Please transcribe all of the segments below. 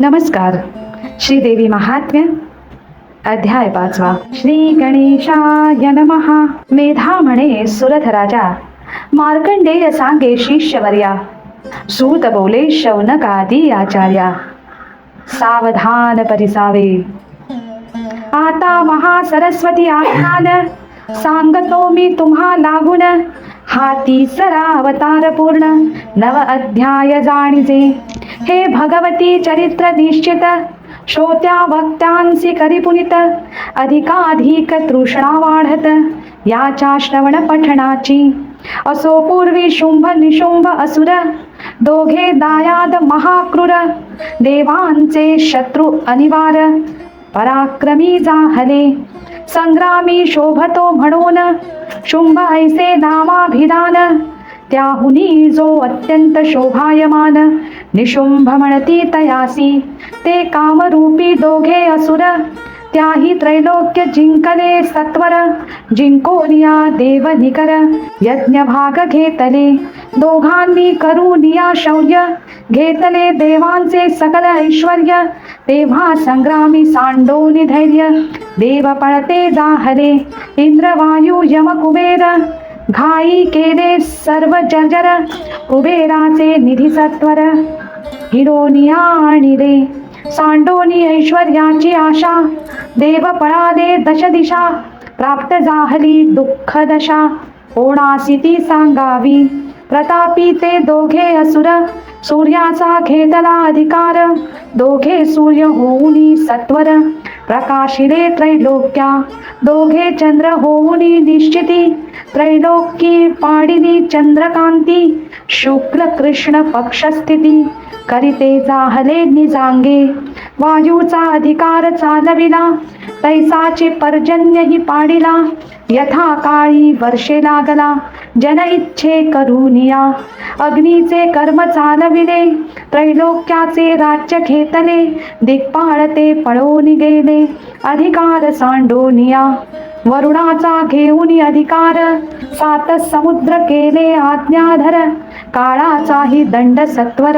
नमस्कार. श्रीदेवी महात्म्य अध्याय 5. श्री गणेशाय नमः. मेधा म्हणे सुरथ राजा, मार्कंडेय सांगे शिष्यवर्या, सूत बोले शौनकादी आचार्या, सावधान परिसावे. आता महासरस्वती आख्यान, सांगतो मी तुम्हा लागून. हा तिसरा अवतार पूर्ण, नव अध्याय जाणीजे. हे भगवती चरित्र निश्चित, श्रोत्या वक्त्यांसी करी पुनित. अधिकाधिक तृष्णा वाढत, याच्या श्रवण पठणाची. असो पूर्वी शुंभ निशुंभ असुर, दोघे दायाद महाक्रूर. देवांचे शत्रु अनिवार, पराक्रमी जाहले. संग्रामी शोभतो म्हणून, शुंभ ऐसे नामाभिधान. त्याहुनी जो अत्यंत शोभायमान, निशुंभ म्हणती तयासी. ते कामरूपी दोघे असुर, त्याही त्रैलोक्य जिंकले सत्वर. जिंकोनिया देव निकर, यज्ञ भाग घेतले. दोघांनी करूनिया शौर्य, घेतले देवांचे सकल ऐश्वर्य. तेव्हा संग्रामी सांडोनी धैर्य, देव पळते जाहले. इंद्र वायू यम कुबेर, घाई केले सर्व जर्जर. कुबेराचे निधी सत्वर, हिरोनिया आणिले. सांडोनी ऐश्वर्याची आशा, देव पळाले दश दिशा. प्राप्त जाहली दुःख दशा, कोणासी ती सांगावी. प्रतापी ते दोघे असुर, सूर्याचा घेतला अधिकार. दोघे सूर्य होऊनी सत्वर, प्रकाशिले त्रैलोक्या. दोघे चंद्र होऊनी निश्चिती, त्रैलोकी पाडिली चंद्रकांती. शुक्ल कृष्ण पक्षस्थिती, करिते जाहले निजांगे. वायूचा अधिकार चालविला, तैसाचे पर्जन्यही पाडिला. यथा काळी वर्षे लागला, जन इच्छे करूनिया. अग्नीचे कर्म चालविले, त्रैलोक्याचे राज्य घेतले. दिक्पाळ ते पळून गेले, अधिकार सांडोनिया. वरुणाचा घेऊन अधिकार, सात समुद्र केले आज्ञाधर. काळाचाही दंड सत्वर,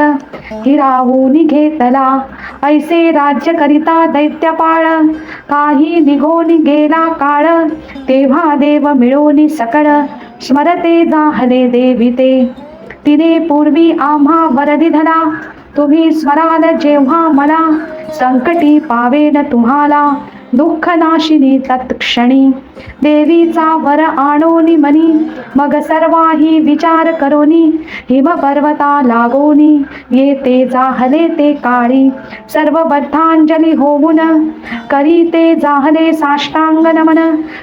हिरावून घेतला. ऐसे राज्य करिता दैत्यपाळ, काही निघून गेला काळ. तेव्हा देव मिळून सकळ, स्मरते जाहले देविते. तिने पूर्वी आम्हा वर दिधला, तुम्ही स्मराल जेव्हा मला. संकटी पावेन तुम्हाला, दुःख नाशिनी तत्क्षणी. देवीचा वर आणोनी मनी, मग सर्वाही विचार करोनी. हिम पर्वता लागोनी, येते जाहले ते काळी. सर्व बद्धांजली होऊन, करी ते जाहले साष्टांग नमन.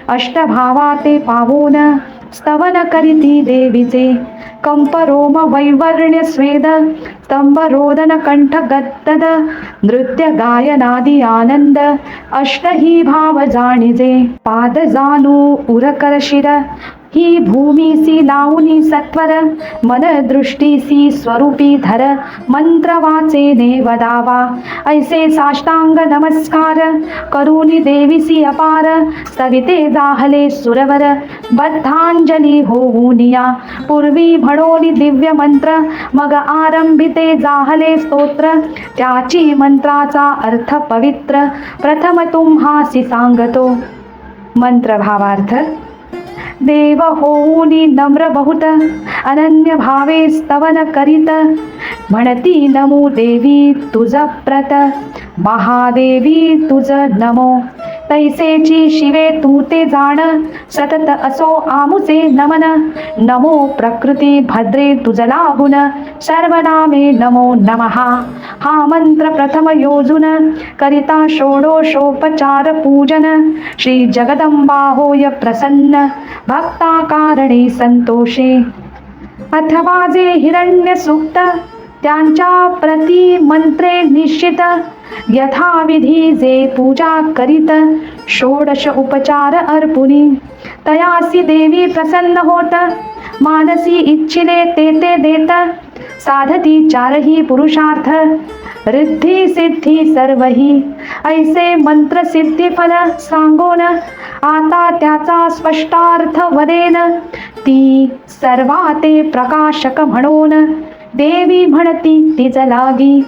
अष्टभावा ते पावून, स्तवन करीती देवीचे. कंप रोम वैवर्ण्य स्वेद, स्तंभ रोदन कंठ गद्गद. नृत्य गायनादी आनंद, अष्टही भाव जाणीजे. पाद जाणू उरकर शिर, ही भूमीसी लावूनी सत्वर. मन दृष्टीसी स्वरूपी धर, मंत्र वाचेने वदावा. ऐसे साष्टांग नमस्कार, करूनी देवीसी अपार. सविते जाहले सुरवर, बद्धांजली होऊनिया. पूर्वी म्हणोनी दिव्य मंत्र, मग आरंभिते जाहले स्तोत्र. त्याची मंत्राचा अर्थ पवित्र, प्रथम तुम्हासी सांगतो. मंत्र भावार्थ. देव होऊनी नम्र बहुत, अनन्य भावे स्तवन करीत. म्हणती नमो देवी तुझ प्रत, महादेवी तुझ नमो. तैसेची शिवे तू ते जाण, सतत असो आमुचे नमन. नमो प्रकृती भद्रे तुझ लागून, सर्वनामे नमो नमः. हा मंत्र प्रथम योजून, करिता षोडशोपचार पूजन. श्री जगदंबा होय प्रसन्न, भक्ता कारणे संतोषे. अथवा जे हिरण्य सूक्त, त्यांच्या प्रति मंत्रे निश्चित. यथाविधी जे पूजा करीत, षोडश उपचार अर्पुनी. तयासी देवी प्रसन्न होत, मानसी इच्छिले ते ते देत. साधती चारही पुरुषार्थ, रिद्धी सिद्धी सर्वही. ऐसे मंत्र सिद्धी फल सांगोन, आता त्याचा स्पष्टार्थ वदेन. ती सर्वाते प्रकाशक म्हणून, देवी म्हणती तिज लागी.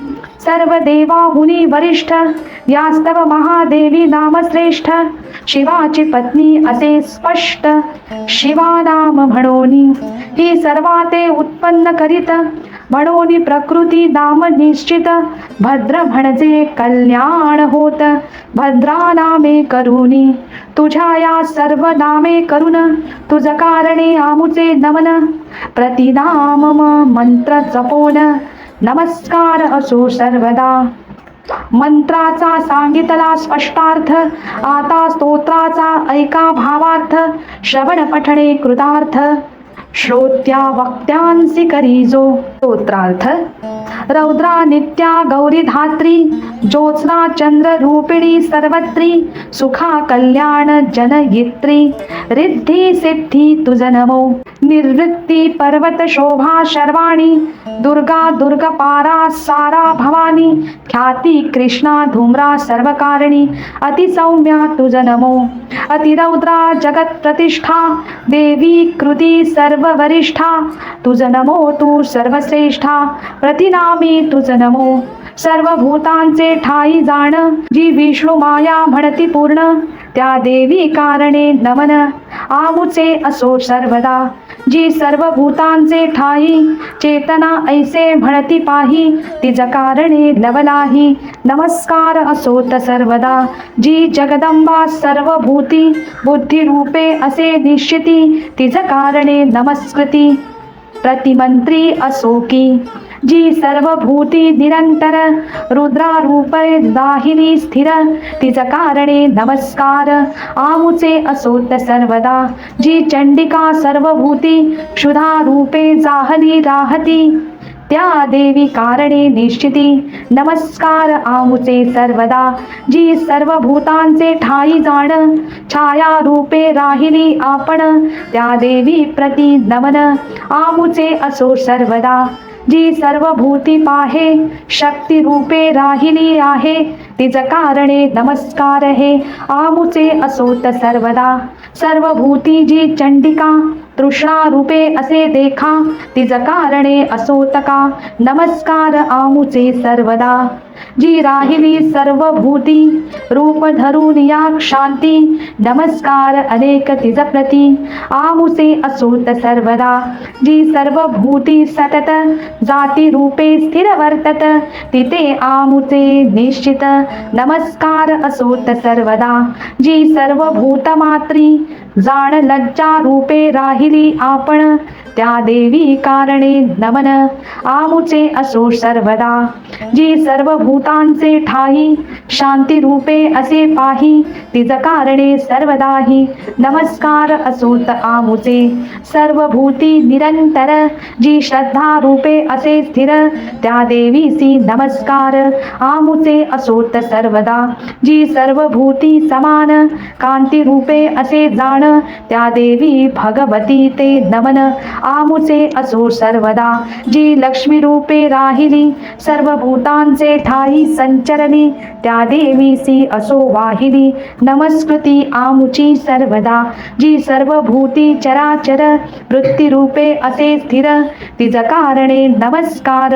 सर्व देवाहुनी वरिष्ठ यास्तव महादेवी नाम श्रेष्ठ शिवाची पत्नी असे स्पष्ट शिवा नाम म्हणोनी ही सर्वाते उत्पन्न करीत म्हणोनी प्रकृती नाम निश्चित भद्र म्हणजे कल्याण होत भद्रा नामे करुनी तुझ्या या सर्व नामे करून तुझ कारणे आमुचे नमन प्रतिनाम मंत्र जपोन नमस्कार असो सर्वदा मंत्राचा सांगितला स्पष्टार्थ आता स्तोत्राचा ऐका भावार्थ श्रवण पठणे कृतार्थ श्रोत्या वक्त्यांसी करीजो स्तोत्रार्थ रौद्रा नित्या गौरी धात्री ज्योत्स्ना चंद्र रूपिणी सर्वत्री सुखा कल्याण जनयित्री रिद्धी सिद्धी तुझ नमो निर्वृत्ती पर्वत शोभा शर्वाणी दुर्गा दुर्गपारा सारा भवानी ख्याती कृष्णा धूम्रा सर्वकारिणी अतिसौम्या तुझ नमो अतिरौद्रा जगत प्रतिष्ठा देवी कृती सर्व वरिष्ठा तुझ नमो तू सर्वश्रेष्ठा प्रतिनामी तुझ नमो सर्व भूतांचे ठाई जाण जी विष्णू माया म्हणती पूर्ण त्या देवी कारणे नमन आमुचे असो सर्वदा जी सर्व भूतांचे ठाई चेतना ऐसे म्हणती पाही तिज कारणे नवलाही नमस्कार असोत सर्वदा जी जगदंबा सर्व भूती बुद्धी रूपे असे निश्चिती तिज कारणे नमस्कृती प्रतिमंत्री असो की जी सर्व भूती निरंतर रुद्रारूपे दाहिनी स्थिर तिज कारणे नमस्कार आमुचे असोत सर्वदा जी चंडिका सर्व भूती क्षुधा रूपे जाहली राहती त्या देवी कारणे निश्चिती नमस्कार आमुचे सर्वदा जी सर्व भूतांचे ठाई जाण छाया रूपे राहिली आपण त्या देवी प्रति नमन आमुचे असो सर्वदा जी सर्व भूती पाहे शक्ती रूपे राहिली आहे तिज कारणे नमस्कार हे आमुचे असोत सर्वदा सर्व भूती जी चंडिका तृष्णा रूपे असे देखा तिज कारणे असोतका नमस्कार आमुचे सर्वदा जी राहिली सर्व भूती रूप धरून या शांती नमस्कार अनेक तिज प्रती आमुचे असोत सर्वदा जी सर्व भूती सतत जाती रूपे स्थिर वर्तत तिथे आमुचे निश्चित नमस्कार असोत सर्वदा जी सर्व भूतमात्री जाण लज्जा रूपे राहिली आपण त्या देवी कारणे नमन आमुचे असो सर्वदा जी सर्व भूतांचे ठाई शांती रूपे असे पाही तिज कारणे सर्वदाही नमस्कार असोत आमुचे सर्व भूती निरंतर जी श्रद्धा रूपे असे स्थिर त्या देवीसी नमस्कार आमुचे असोत सर्वदा जी सर्व भूती समान कांती रूपे असे जाण त्या देवी भगवती ते नमन आमुचे असो सर्वदा जी लक्ष्मी रूपे राहिली सर्व भूतांचे ठाई संचरली त्या देवीसी असो वाहिली नमस्कृती आमुची सर्वदा जी सर्व भूती चराचर वृत्ती रूपे असे स्थिर तिज कारणे नमस्कार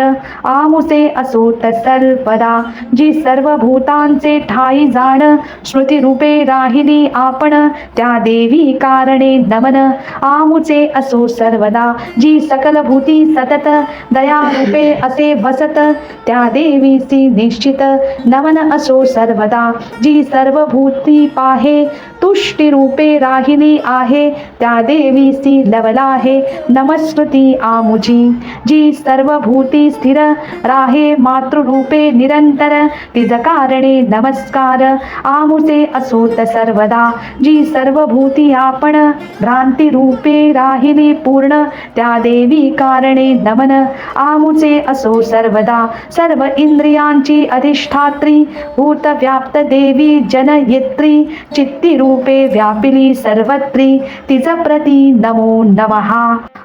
आमुचे असोत सर्वदा जी सर्व भूतांचे ठाई जाण स्मृती रूपे राहिली आपण त्या देवी कारणे नमन आमुचे असो सर्वदा जी सकल भूती सतत दया रूपे असे बसत त्या देवीची निश्चित नमन असो सर्वदा जी सर्व भूती पाहे तुष्टी रूपे राहिली आहे त्या देवीची लवला आहे नमस्कृती आमुची जी सर्व भूती स्थिर राहे मातृरूपे निरंतर तिज कारणे नमस्कार आमुचे असोत सर्वदा जी सर्व भूती आपण भ्रांती रूपे राहिली पूर्ण त्या देवी कारणे नमन आमुचे असो सर्वदा सर्व इंद्रियांची अधिष्ठात्री भूत व्याप्त देवी जनयित्री चित्ती रूपे व्यापिली सर्वत्री तिच प्रती नमो नमः.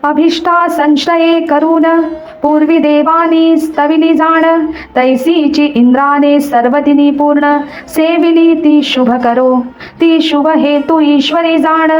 अभिष्टा संशये करून पूर्वी देवानी स्तविली जाण, तैसीची इंद्राने सर्वदिनी पूर्ण सेविली ती शुभ करो. ती शुभ हेतू ईश्वरी जाण,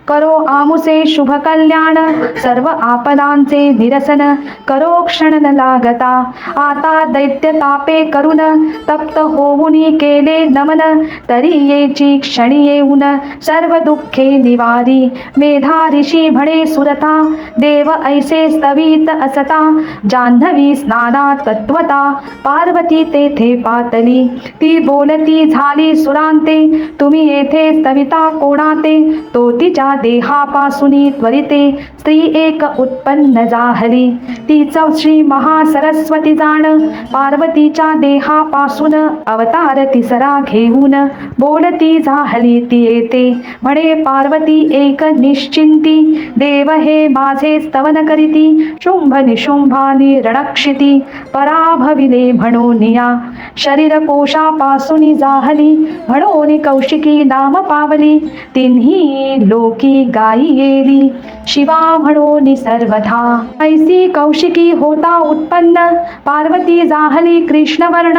करो आमुसे शुभ कल्याण. सर्व आपदांचे निरसन करो क्षण न लागता. आता दैत्य तापे करून तप्त होऊनी केले नमन, तरी येची क्षणी येऊन सर्व दुःखे निवारी. मेधा ऋषी म्हणे सुरता, देव ऐसे स्तवित असता. जान्हवी स्नाना तत्वता, पार्वती तेथे पातली. ती बोलती झाली सुरांते, तुम्ही येथे स्तविता कोणाते. तो तिच्या देहापासून त्वरिते स्त्री एक उत्पन्न जाहली. तीच श्री महासरस्वती जाण, पार्वतीच्या देहापासून अवतार तिसरा घेऊन बोलती जाहली ती येते. म्हणे पार्वती एक निश्चिंती, देव हे माझे स्तवन करीती. शुंभ निशुंभानी रणक्षिती, पराभविले म्हणून या. शरीर कोशापासून जाहली, म्हणून कौशिकी नाम पावली. तिन्ही लोकी गाई येली, शिवा म्हणून सर्वथा. ऐसी कौशिकी होता उत्पन्न, पार्वती जाहली कृष्णवर्ण.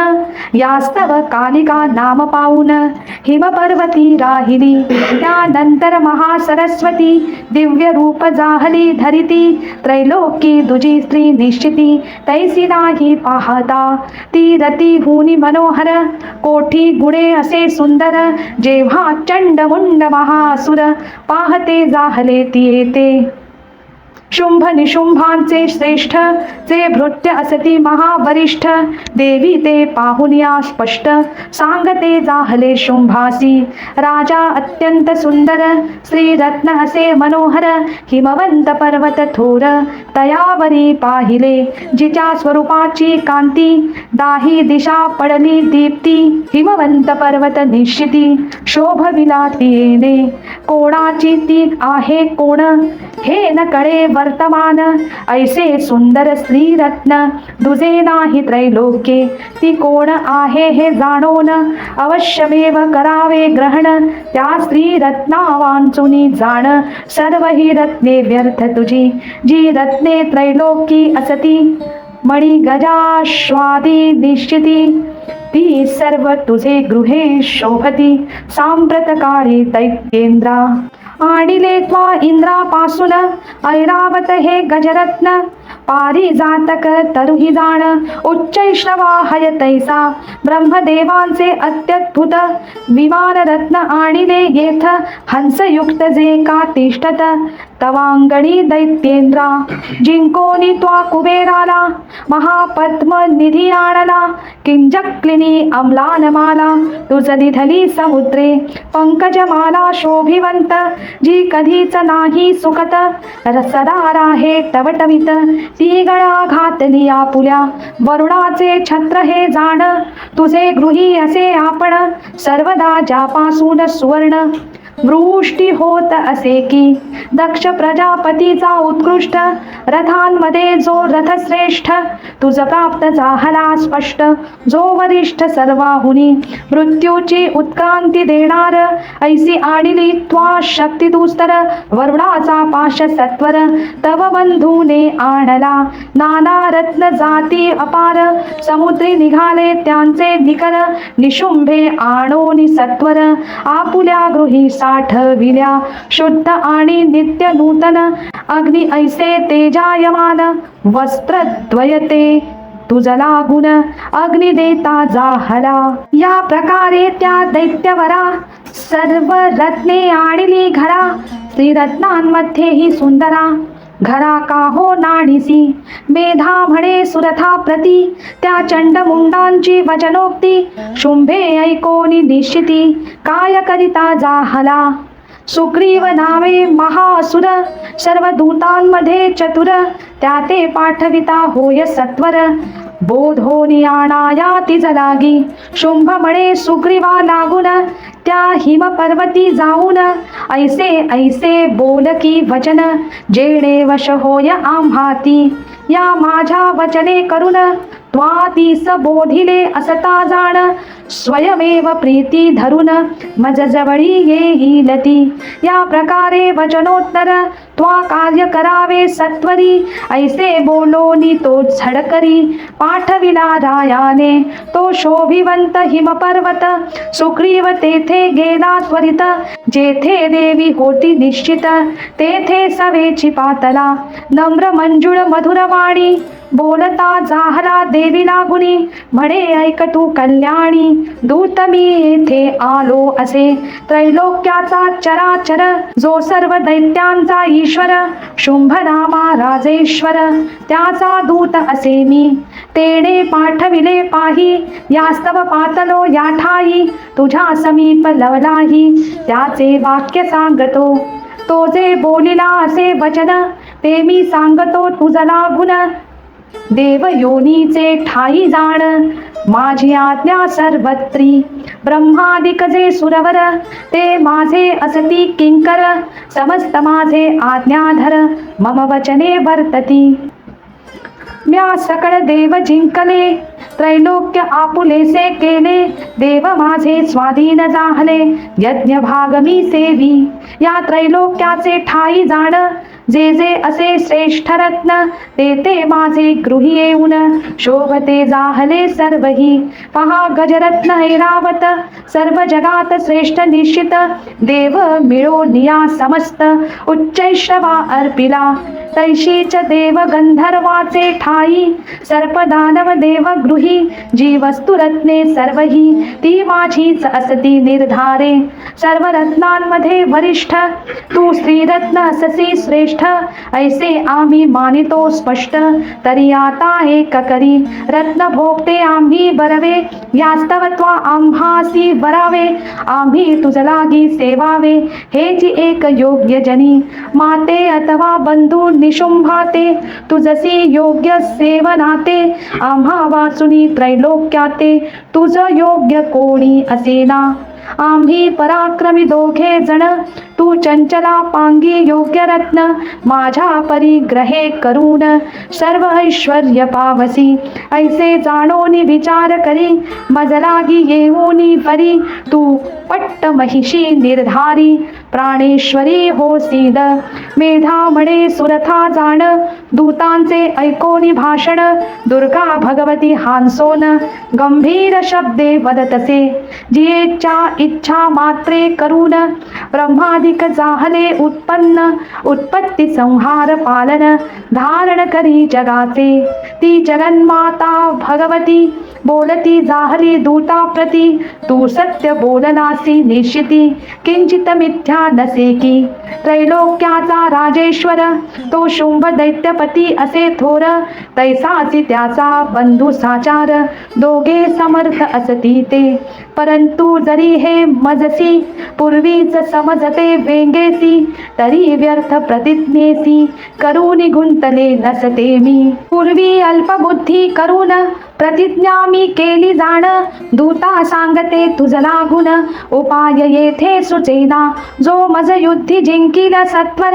यास्तव कालिका नाम पाऊन हिमपर्वती राहिली. त्यानंतर महासरस्वती दिव्य रूप जाहली धरिती. त्रैलोकी दुजी स्त्री निश्चिती, तैसी नाही पाहता. ती रती हुनी मनोहर, कोठी गुणे असे सुंदर. जेव्हा चंडमुंड महासुर पाहते जाहले ती येते. शुंभ निशुंभांचे श्रेष्ठ, जे भृत्य असती महावरिष्ठ. देवी ते पाहुनिया स्पष्ट, सांगते जाहले शुंभासी. राजा अत्यंत सुंदर, श्रीरत्न असे मनोहर. हिमवंत पर्वत थोर, तयावरी पाहिले. जिच्या स्वरूपाची कांती, दाही दिशा पडली दीप्ती. हिमवंत पर्वत निश्चिती, शोभविला तिने. कोणाची ती आहे कोण, हे न कळे वर्तमान. ऐसे सुंदर स्त्रीरत्न दुजे नाही त्रैलोक्ये. ती कोण आहे हे जाणून अवश्यमेव करावे ग्रहण. त्या स्त्रीरत्ना वांचुनी जाण, सर्व ही रत्ने व्यर्थ तुझी. जी रत्ने त्रैलोकी असती, मणी गजाश्वादी निश्चिती. ती सर्व तुझे गृहे शोभती. सांप्रत काळी दैत्येंद्रा, आडिले त्वा इंद्रापासून ऐरावत हे गजरत्न. पारिजातक तरुही जाण, उच्चैष्णवा हय तैसा. ब्रह्मदेवांचे अत्यद्भुत विमान रत्न आणिले येथ. हंसयुक्त जे का तिष्ठत तवांगणी दैत्येंद्रा. जिंकोनी त्वा कुबेराला, महापद्म निधी आणला. किंजक्लिनी अम्लानमाला, तुझ निधली समुद्रे. पंकजमाला शोभिवंत, जी कधीच नाही सुकत. सदा राहे टवटवीत, ती गळा घातली आपुल्या. वरुणाचे छत्र हे जाण, तुझे गृही असे आपण. सर्वदा ज्यापासून सुवर्ण वृष्टी होत असे की. दक्ष प्रजापतीचा उत्कृष्ट, रथांमध्ये जो रथश्रेष्ठ. तुझ प्राप्त झाला स्पष्ट, जो वरिष्ठ सर्वाहुनी. मृत्यूची उत्क्रांती देणार, ऐसी आणली त्वा शक्ती दुस्तर. वरुणाचा पाश सत्वर, तव बंधूने आणला. नाना रत्न जाती अपार, समुद्री निघाले त्यांचे निकर. निशुंभे आणोनी सत्वर, आपुल्या गृही साठविल्या. शुद्ध आणि नित्य नूतन, अग्नी ऐसे तेजायमान. वस्त्रद्वयते तुझ लागून, अग्नी देता जाहला. या प्रकारे त्या दैत्यवरा, सर्व रत्ने आणली घरा. श्रीरत्नांमध्ये ही सुंदरा, घरा का हो नाडीसी. मेधा म्हणे सुरथा प्रती, त्या चंडमुंडांची वचनोक्ती. शुंभे ऐकोनी निश्चिती, काय करिता जाहला. सुग्रीव नावे महासुर, सर्व दूतांमध्ये चतुर. त्या ते पाठविता होय सत्वर, बोधोनी आणाया तिज लागी. शुंभ म्हणे सुग्रीवा लागून, त्या हिमपर्वती जाऊन. ऐसे ऐसे बोलकी वचन, जेणे वश होय आम्हाती. या माझ्या वचने करून, त्वा तीस बोधिले असता जाण. स्वयमेव प्रीती धरून मज जवळी येईलती. या प्रकारे वचनोत्तर त्वा कार्य करावे सत्वरी. ऐसे बोलोनी तो झडकरी पाठविला रायाने. तो शोभिवंत हिमपर्वत सुग्रीव तेथे गेला त्वरित. जेथे देवी होती निश्चित तेथे सवेची पातला. नम्र मंजुळ मधुरवाणी बोलता जाहला देवी लागुनी. म्हणे ऐक तू कल्याणी दूत मी येथे आलो असे. त्रैलोक्याचा चराचर जो सर्व दैत्यांचा ईश्वर शुंभ नामा राजेश्वर त्याचा दूत असे मी. तेणे पाठविले पाही यास्तव पातलो या ठाई. तुझ्या समीप लवलाही त्याचे वाक्य सांगतो. तो जे बोलिला असे वचन ते मी सांगतो तुझला गुण. देव योनीचे ठाई जाण माझी आज्ञा सर्वत्री. ब्रह्मादिक जे सुरवर ते माझे असती किंकर. समस्त माझे आज्ञाधर मम वचने वर्तती. म्या सकळ देव जिंकले त्रैलोक्य आपुलेसे केले. देव माझे स्वाधीन जाहले यज्ञ भाग मी सेवी. या त्रैलोक्याचे ठाई जाण जे जे असे श्रेष्ठ रत्न ते ते माझे गृही येऊन शोभते जाहले सर्वही. पहा गजरत्न ऐरावत सर्व जगात श्रेष्ठ निश्चित. देव मिळो निया समस्त उच्चैश्रवा अर्पिला. तैशीच देव गंधर्वाचे ठाई सर्प दानव देव गृही. जी वस्तु रत्ने सर्वही ती माझीच असती निर्धारे. सर्व रत्नांमध्ये वरिष्ठ तू श्रीरत्न अससी श्रेष्ठ. ऐसे आम्ही मानितो स्पष्ट तरी आता एक करी. रत्न भोगते आम्ही बरवे यास्तव त्वा आम्हासी वरावे. आम्ही तुझ लागी सेवावे हेची एक योग्य जनी. माते अथवा बंधू निशुंभाते तुझसी योग्य सेवनाते. आम्हा वाचुनी त्रैलोक्याते तुझ योग्य कोणी असेना. आम्ही पराक्रमी दोघे जण तू चंचला पांगी योग्य रत्न. माझ्या परिग्रहे करून सर्व ऐश्वर्य पावसी. ऐसे जाणोनी विचार करी मजलागी येऊनी परी. तू पट्ट महिषी निर्धारी प्राणेश्वरी होसीद. मेधा म्हणे सुरथा जाण दूतांचे ऐकोनी भाषण. दुर्गा भगवती हांसोन गंभीर शब्दे वदतसे. जियेच्या इच्छा मात्रे करून ब्रह्मादिक जाहले उत्पन्न. उत्पत्ती संहार पालन धारण करी जगाचे. ती जगन्माता भगवती बोलती जाहली दूता प्रती. तू सत्य बोलनासी निश्चिती किंचित मिथ्या नसे की. त्रैलोक्याचा राजेश्वर तो शुंभ दैत्यपती असे थोर. तैसासी त्याचा बंधू साचार दोघे समर्थ असती ते. परंतु जरी हे मजसी पूर्वीच समजते वेंगेसी. तरी व्यर्थ प्रतिज्ञेसी करून गुंतले नसते मी. पूर्वी अल्पबुद्धी करून प्रतिज्ञा मी केली जाण. दूता सांगते तुझ लागून उपाय येथे सुचेना. जो मज युद्धी जिंकील सत्वर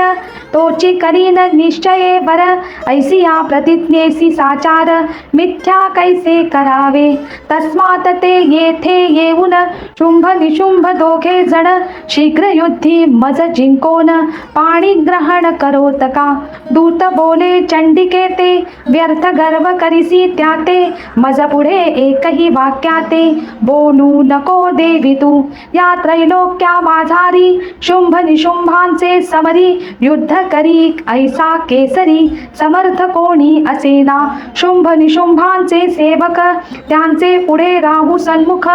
तोची करीन निश्चये वर. ऐसी या प्रतिज्ञेसी साचार मिथ्या कैसे करावे. तस्मात ते येथे येऊन शुंभ निशुंभ दोघे जण शीघ्र युद्धी मज जिंकोन पाणी ग्रहण करोत का. दूत बोले चंडिके ते व्यर्थ गर्व करिसी त्याते. मज पुढे एकही वाक्याते बोलू नको देवी तू. या त्रैलोक्या माझारी शुंभ निशुंभांचे समरी. युद्ध करी ऐसा केसरी समर्थ कोणी असेना. शुंभ निशुंभांचे सेवक त्यांचे पुढे राहू सन्मुख.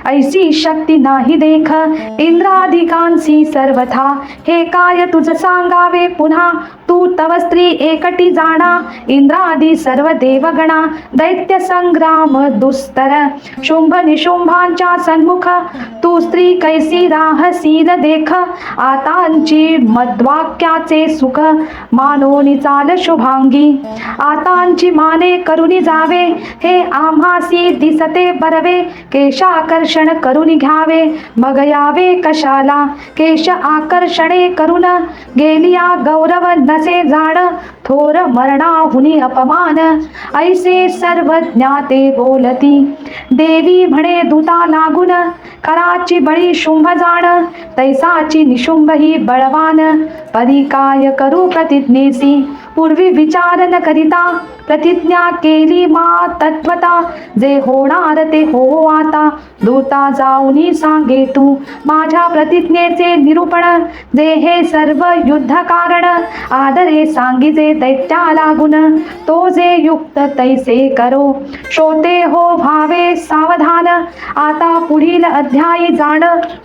ऐसी शक्ती नाही देख इंद्राधिकांसी सर्वथा. हे काय तुझ सांगावे पुन्हा तू तव स्त्री एकटी जाणा. इंद्रादी सर्व देवगणा दैत्य संग्राम दुस्तर. शुंभ निशुंभांच्या सन्मुख तू स्त्री कैसी राहसील देख. आतांची मद्वाक्याचे सुख मानोनी चाल शुभांगी. आतांची माने करुनी जावे हे आम्हासी दिसते बरवे. केशाकर्षण करुनी घ्यावे मग यावे कशाला. केश आकर्षणे करून गेलिया गौरव नसे जाण. थोर मरणाहुनी अपमान ऐसे सर्व ज्ञाते बोलती देवी म्हणे दूता लागून कराची बळी शुंभ जाण तैसाची निशुंभ ही बळवान परी काय करू प्रतिज्ञेसी पूर्वी विचार न करिता प्रतिज्ञा केली मा तत्वता जे होणार ते हो आता दूता जाऊनी सांगे तू माझ्या प्रतिज्ञेचे निरूपण जे हे सर्व युद्ध कारण आदरे सांगिजे दैत्या लागून तो जे युक्त तैसे करो श्रोते हो भावे सावधान आता पुढील अध्यायी जाण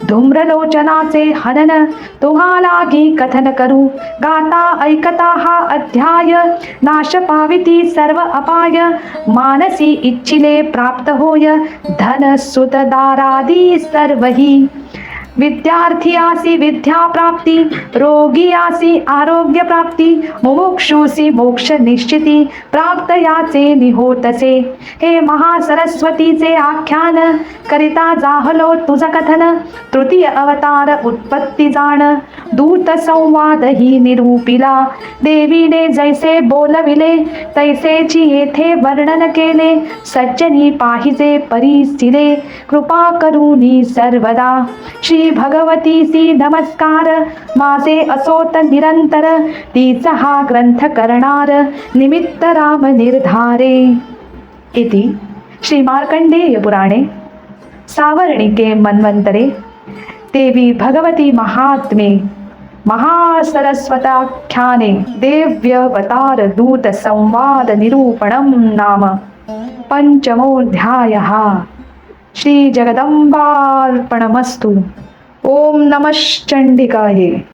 धूम्रलोचनाचे हनन तुम्हालागी कथन करू गाता ऐकता हा अध्याय नाश पाविती सर्व अपाय मानसी इच्छिले प्राप्त होय धन सुत दारादी सर्वही विद्यार्थी आसी विद्या प्राप्ती रोगी आसी आरोग्य प्राप्ती मुमुक्षुसी मोक्ष निश्चिती प्राप्त याचे निहोतसे हे महासरस्वतीचे आख्यान करिता जाहलो तुझ कथन तृतीय अवतार उत्पत्ती जाण दूत संवाद ही निरूपिला देवीने जैसे बोलविले तैसेची येथे वर्णन केले सज्जनी पाहिजे परिस्थिले कृपा करूनी सर्वदा श्री भगवतीसी नमस्कार माझे असोत निरंतर तीच हा ग्रंथ करणार निमित्त राम निर्धारे इति श्री मार्कंडेय पुराणे सावर्णिके मन्वंतरे देवी भगवती महात्मे महासरस्वताख्याने देव्यवतार दूत संवाद निरूपणं नाम पंचमोऽध्यायः श्री जगदंबार्पणमस्तु। ओम नमः चंडिकाये।